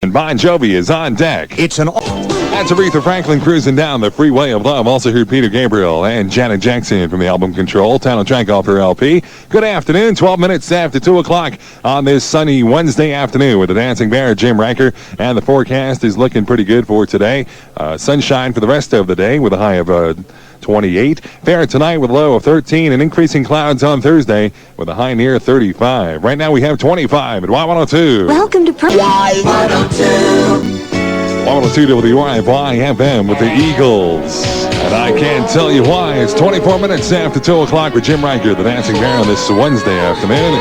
And Bon Jovi is on deck. It's an... That's Aretha Franklin cruising down the freeway of love. Also heard Peter Gabriel and Janet Jackson from the album Control. Title track off her LP. Good afternoon. 12 minutes after 2 o'clock on this sunny Wednesday afternoon with the Dancing Bear, Jim Riker. And the forecast is looking pretty good for today. Sunshine for the rest of the day with a high of 28. Fair tonight with a low of 13 and increasing clouds on Thursday with a high near 35. Right now we have 25 at Y-102. Welcome to Y-102. 102 WRFY FM with the Eagles. And I can't tell you why. It's 24 minutes after 2 o'clock with Jim Riker, the Dancing Bear, on this Wednesday afternoon.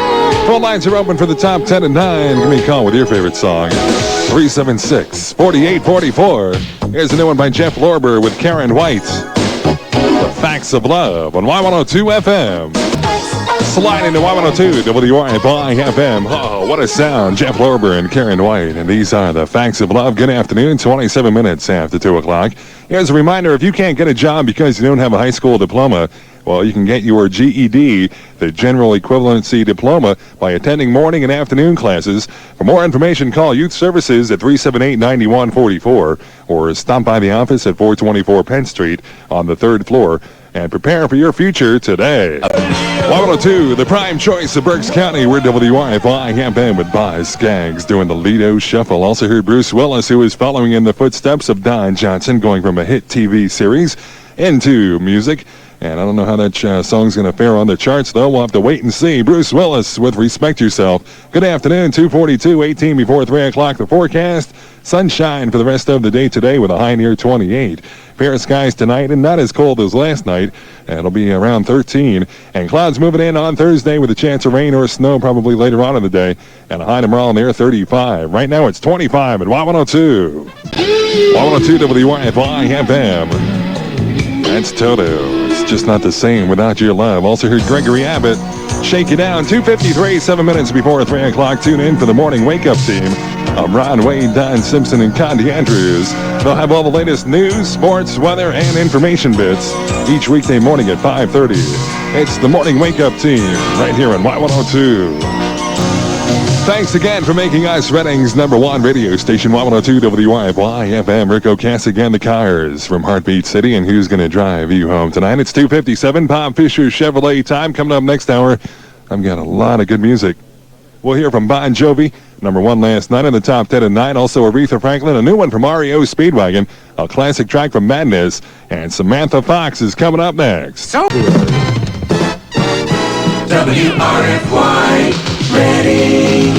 Phone lines are open for the top 10 and 9. Give me a call with your favorite song. 376-4844. Here's a new one by Jeff Lorber with Karen White. The Facts of Love on Y-102 FM. Slide into Y-102 WRFY FM. Oh, what a sound. Jeff Lorber and Karen White. And these are the Facts of Love. Good afternoon. 27 minutes after 2 o'clock. Here's a reminder, if you can't get a job because you don't have a high school diploma, well, you can get your GED, the General Equivalency Diploma, by attending morning and afternoon classes. For more information, call Youth Services at 378-9144 or stop by the office at 424 Penn Street on the 3rd floor and prepare for your future today. Y-102, the prime choice of Berks County. We're WRFY FM with Boz Skaggs doing the Lido Shuffle. Also heard Bruce Willis, who is following in the footsteps of Don Johnson, going from a hit TV series into music. And I don't know how that song's going to fare on the charts, though. We'll have to wait and see. Bruce Willis with Respect Yourself. Good afternoon, 2:42, 18 before 3 o'clock. The forecast, sunshine for the rest of the day today with a high near 28. Fair skies tonight and not as cold as last night. It'll be around 13. And clouds moving in on Thursday with a chance of rain or snow probably later on in the day. And a high tomorrow near 35. Right now it's 25 at Y-102. Y-102 WRFY FM. That's Toto. It's just not the same without your love. Also heard Gregory Abbott, Shake You Down. 2:53, 7 minutes before 3 o'clock. Tune in for the morning wake-up team of Ron Wade, Don Simpson, and Condi Andrews. They'll have all the latest news, sports, weather, and information bits each weekday morning at 5:30. It's the morning wake-up team right here on Y-102. Thanks again for making us Redding's #1 radio station, Y-102 WRFY FM. Rick Ocasek and the Cars from Heartbeat City. And who's going to drive you home tonight? It's 2:57, Bob Fisher Chevrolet time. Coming up next hour, I've got a lot of good music. We'll hear from Bon Jovi, #1 last night in the top 10 at 9. Also Aretha Franklin, a new one from REO Speedwagon, a classic track from Madness, and Samantha Fox is coming up next. WRFY Ready.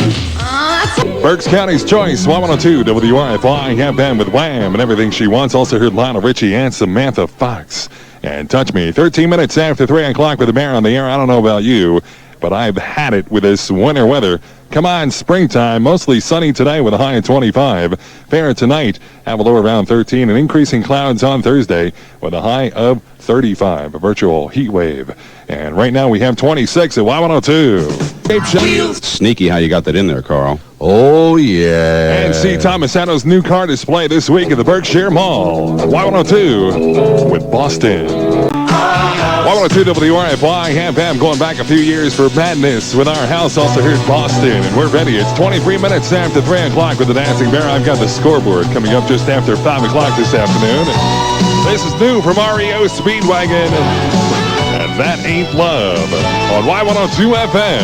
Berks County's choice, Y-102 WRFY FM with Wham and Everything She Wants. Also heard Lionel Richie and Samantha Fox. And Touch Me, 13 minutes after 3 o'clock with the Bear on the air. I don't know about you, but I've had it with this winter weather. Come on, springtime, mostly sunny today with a high of 25. Fair tonight, have a low around 13 and increasing clouds on Thursday with a high of 35, a virtual heat wave. And right now we have 26 at Y-102. Sneaky how you got that in there, Carl. Oh, yeah. And see Tomasano's new car display this week at the Berkshire Mall. Y-102 with Boston. Y-102 WRFY FM going back a few years for Madness with Our House. Also heard Boston, and we're ready. It's 23 minutes after 3 o'clock with the Dancing Bear. I've got the scoreboard coming up just after 5 o'clock this afternoon. This is new from REO Speedwagon, and That Ain't Love on Y-102 FM.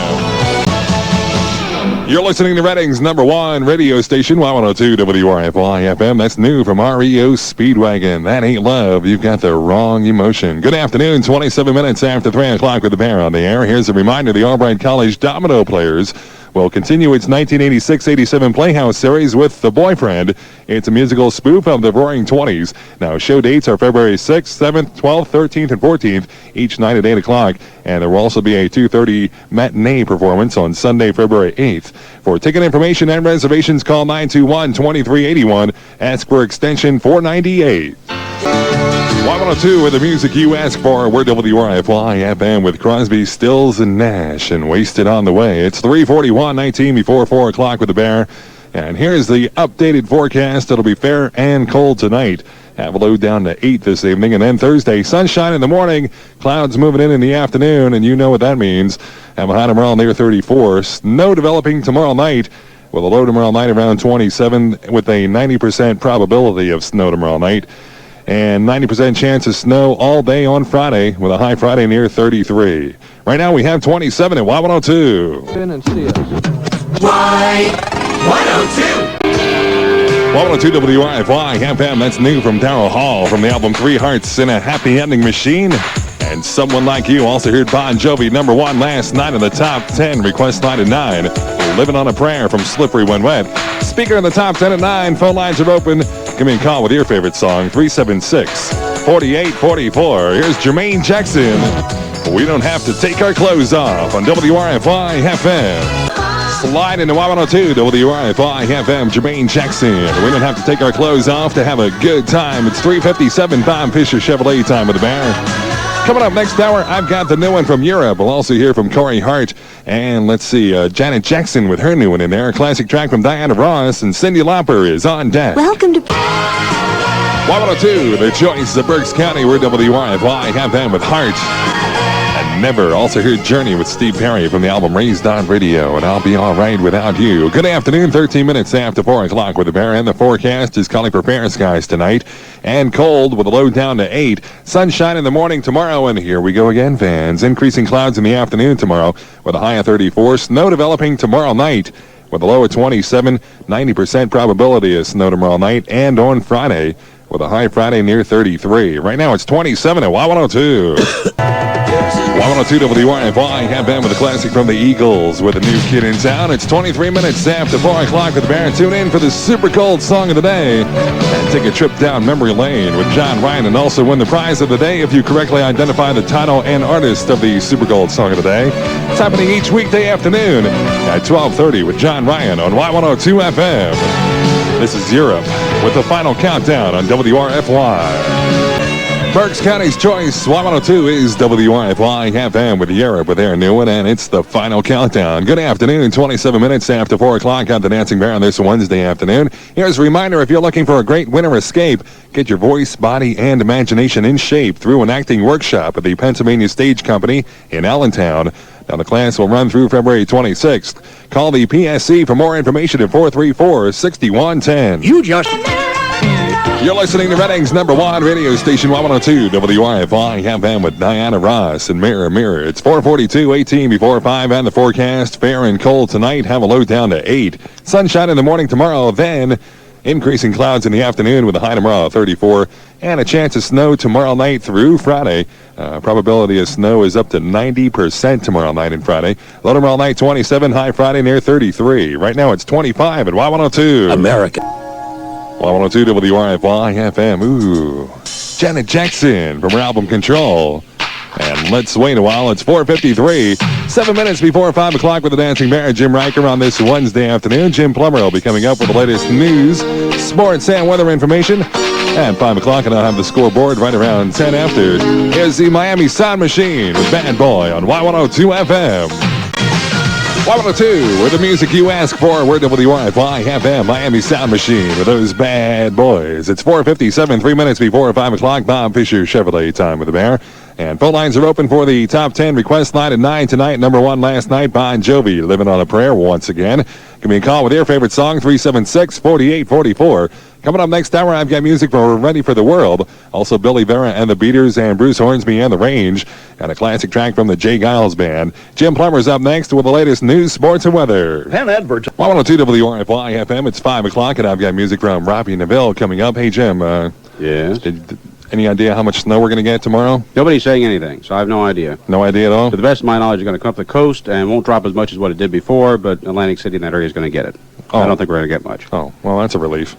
You're listening to Redding's #1 radio station, Y-102 WRFY FM. That's new from REO Speedwagon. That Ain't Love. You've got the wrong emotion. Good afternoon, 27 minutes after 3 o'clock with the Bear on the air. Here's a reminder, the Albright College Domino Players will continue its 1986-87 Playhouse series with The Boyfriend. It's a musical spoof of the Roaring Twenties. Now, show dates are February 6th, 7th, 12th, 13th, and 14th, each night at 8 o'clock. And there will also be a 2:30 matinee performance on Sunday, February 8th. For ticket information and reservations, call 921-2381. Ask for extension 498. Y-102 with the music you ask for. We're WRFY FM with Crosby, Stills, and Nash, and Wasted on the Way. It's 3:41, 19 before 4 o'clock with the Bear. And here's the updated forecast. It'll be fair and cold tonight. Have a low down to 8 this evening. And then Thursday, sunshine in the morning, clouds moving in the afternoon, and you know what that means. Have a high tomorrow near 34. Snow developing tomorrow night with a low tomorrow night around 27 with a 90% probability of snow tomorrow night. And 90% chance of snow all day on Friday with a high Friday near 33. Right now we have 27 at Y102. In and see us. Y-102. 102 WRFY FM, that's new from Darryl Hall from the album Three Hearts in a Happy Ending Machine. And Someone Like You also heard Bon Jovi #1 last night in the top 10, request line at 9. Living on a Prayer from Slippery When Wet. Speaker in the top 10 at 9, phone lines are open. Give me a call with your favorite song, 376-4844. Here's Jermaine Jackson. We don't have to take our clothes off on WRFY FM. Slide into Y102, WRFY FM, Jermaine Jackson. We don't have to take our clothes off to have a good time. It's 3:57, Bob Fisher Chevrolet time with the Bear. Coming up next hour, I've got the new one from Europe. We'll also hear from Corey Hart. And let's see, Janet Jackson with her new one in there. A classic track from Diana Ross, and Cyndi Lauper is on deck. Welcome to Y102, the choice of Berks County. We're WRFY FM with Hart. And Never. Also heard Journey with Steve Perry from the album Raised on Radio, and I'll Be All Right Without You. Good afternoon, 13 minutes after 4 o'clock with the Bear, and the forecast is calling for fair skies tonight and cold with a low down to 8. Sunshine in the morning tomorrow, and here we go again, fans. Increasing clouds in the afternoon tomorrow with a high of 34. Snow developing tomorrow night with a low of 27. 90% probability of snow tomorrow night and on Friday with a high Friday near 33. Right now it's 27 at Y102. Y102 WRFY FM with a classic from the Eagles with a new kid in town. It's 23 minutes after 4 o'clock with the Bear. Tune in for the super cold song of the day and take a trip down memory lane with John Ryan, and also win the prize of the day if you correctly identify the title and artist of the super cold song of the day. It's happening each weekday afternoon at 12:30 with John Ryan on Y102 FM. This is Europe with the final countdown on WRFY. Berks County's choice, Y102 is WRFY FM with Europe with their new one, and it's the final countdown. Good afternoon, 27 minutes after 4 o'clock on the Dancing Bear on this Wednesday afternoon. Here's a reminder, if you're looking for a great winter escape, get your voice, body, and imagination in shape through an acting workshop at the Pennsylvania Stage Company in Allentown. Now, the class will run through February 26th. Call the PSC for more information at 434-6110. You're listening to Reading's #1 radio station, Y102 WRFY FM with Diana Ross and Mirror Mirror. It's 4:42, 18 before 5, and the forecast fair and cold tonight. Have a low down to 8. Sunshine in the morning tomorrow, then increasing clouds in the afternoon with a high tomorrow of 34, and a chance of snow tomorrow night through Friday. Probability of snow is up to 90% tomorrow night and Friday. Low tomorrow night 27, high Friday near 33. Right now it's 25 at Y102. America. Y102 WRFY FM. Ooh. Janet Jackson from her album Control. And let's wait a while. It's 4:53. 7 minutes before 5 o'clock with the Dancing Bear. Jim Riker on this Wednesday afternoon. Jim Plummer will be coming up with the latest news, sports, and weather information. At 5 o'clock, and I'll have the scoreboard right around 10 after. Here's the Miami Sound Machine with Bad Boy on Y102 FM. Y102, where the music you ask for. We're WRFY FM, Miami Sound Machine with those bad boys. It's 4:57, 3 minutes before 5 o'clock. Bob Fisher Chevrolet time with the Bear. And phone lines are open for the top 10 request line at 9 tonight. #1 last night, Bon Jovi, Living on a Prayer once again. Give me a call with your favorite song, 376-4844. Coming up next hour, I've got music for Ready for the World. Also, Billy Vera and the Beaters and Bruce Hornsby and the Range. And a classic track from the Jay Giles Band. Jim Plummer's up next with the latest news, sports, and weather. Penn Edwards. Y102 WRFY FM. It's 5 o'clock, and I've got music from Robbie Neville coming up. Hey, Jim. Yes? Any idea how much snow we're going to get tomorrow? Nobody's saying anything, so I have no idea. No idea at all? To the best of my knowledge, it's going to come up the coast and won't drop as much as what it did before, but Atlantic City in that area is going to get it. Oh. I don't think we're going to get much. Oh, well, that's a relief.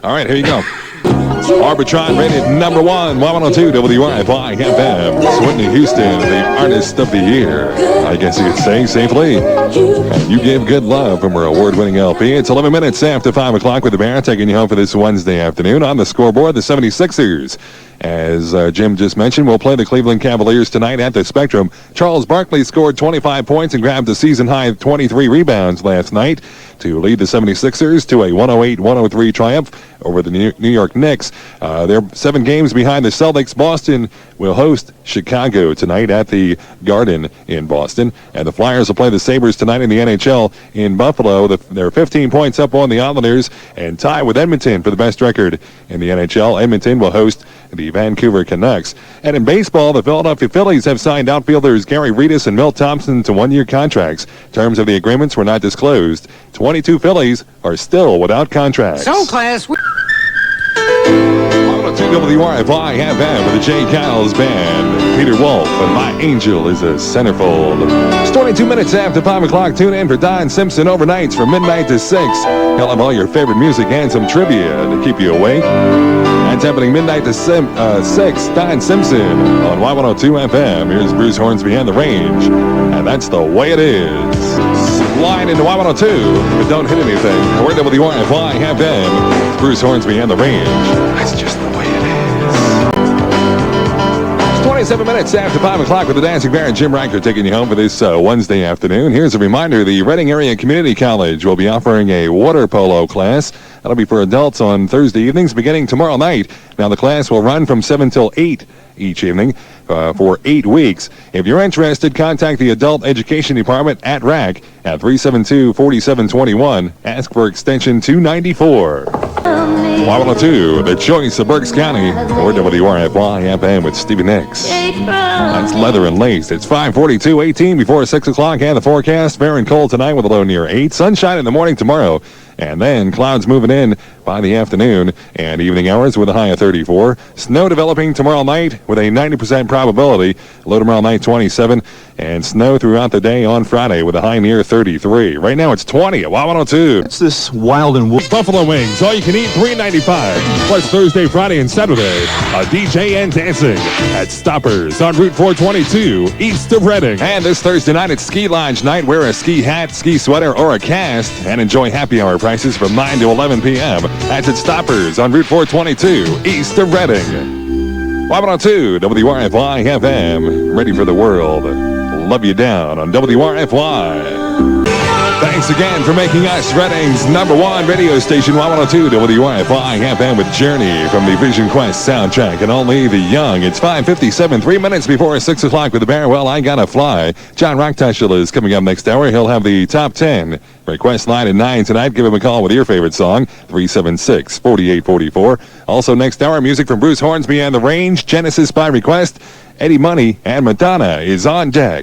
All right, here you go. Arbitron rated #1, Y102 WRFY FM. Whitney Houston, the Artist of the Year. I guess you could say safely. And You Give Good Love from her award-winning LP. It's 11 minutes after 5 o'clock with the Bear, taking you home for this Wednesday afternoon. On the scoreboard, the 76ers. As Jim just mentioned, we'll play the Cleveland Cavaliers tonight at the Spectrum. Charles Barkley scored 25 points and grabbed a season-high 23 rebounds last night to lead the 76ers to a 108-103 triumph over the New York Knicks. They're 7 games behind the Celtics. Boston will host Chicago tonight at the Garden in Boston. And the Flyers will play the Sabres tonight in the NHL in Buffalo. They're 15 points up on the Islanders and tie with Edmonton for the best record in the NHL. Edmonton will host the Vancouver Canucks. And in baseball, the Philadelphia Phillies have signed outfielders Gary Redus and Milt Thompson to 1-year contracts. Terms of the agreements were not disclosed. 22 Phillies are still without contracts. So, class, WRFY FM with the J. Kyles Band. Peter Wolf and My Angel is a centerfold. It's 22 minutes after 5 o'clock. Tune in for Don Simpson overnights from midnight to 6. He'll have all your favorite music and some trivia to keep you awake. That's happening midnight to 6. Don Simpson on Y-102 FM. Here's Bruce Hornsby and the Range. And that's the way it is. Slide into Y-102, but don't hit anything. We're WRFY FM. It's Bruce Hornsby and the Range. That's just the way it is. It's 27 minutes after 5 o'clock with the Dancing Bear and Jim Riker taking you home for this Wednesday afternoon. Here's a reminder, the Reading Area Community College will be offering a water polo class. That'll be for adults on Thursday evenings beginning tomorrow night. Now, the class will run from 7 till 8 each evening for 8 weeks. If you're interested, contact the Adult Education Department at RAC at 372-4721. Ask for extension 294. Y-102, the choice of Berks County, or WRFY FM with Stevie Nicks. That's Leather and Lace. It's 5:42:18 before 6 o'clock, and the forecast, fair and cold tonight with a low near 8. Sunshine in the morning tomorrow, and then clouds moving in by the afternoon and evening hours with a high of 34. Snow developing tomorrow night with a 90% probability. Low tomorrow night 27, and snow throughout the day on Friday with a high near 33. Right now it's 20 at Y-102. It's this wild and Buffalo wings, all you can eat, $3.95. Plus Thursday, Friday, and Saturday, a DJ and dancing at Stoppers on Route 422 east of Reading. And this Thursday night, it's Ski Lodge night. Wear a ski hat, ski sweater, or a cast, and enjoy happy hour prices from 9 to 11 p.m. That's at Stoppers on Route 422 east of Reading. Y-102, WRFY FM, ready for the world. Love you down on WRFY. Thanks again for making us Reading's #1 radio station, Y-102 WRFY FM with Journey from the Vision Quest soundtrack and Only the Young. It's 5:57, 3 minutes before 6 o'clock with the Bear. Well, I Gotta Fly. John Rocktushel is coming up next hour. He'll have the top 10 request line at 9 tonight. Give him a call with your favorite song, 376-4844. Also next hour, music from Bruce Hornsby and the Range. Genesis by request. Eddie Money and Madonna is on deck.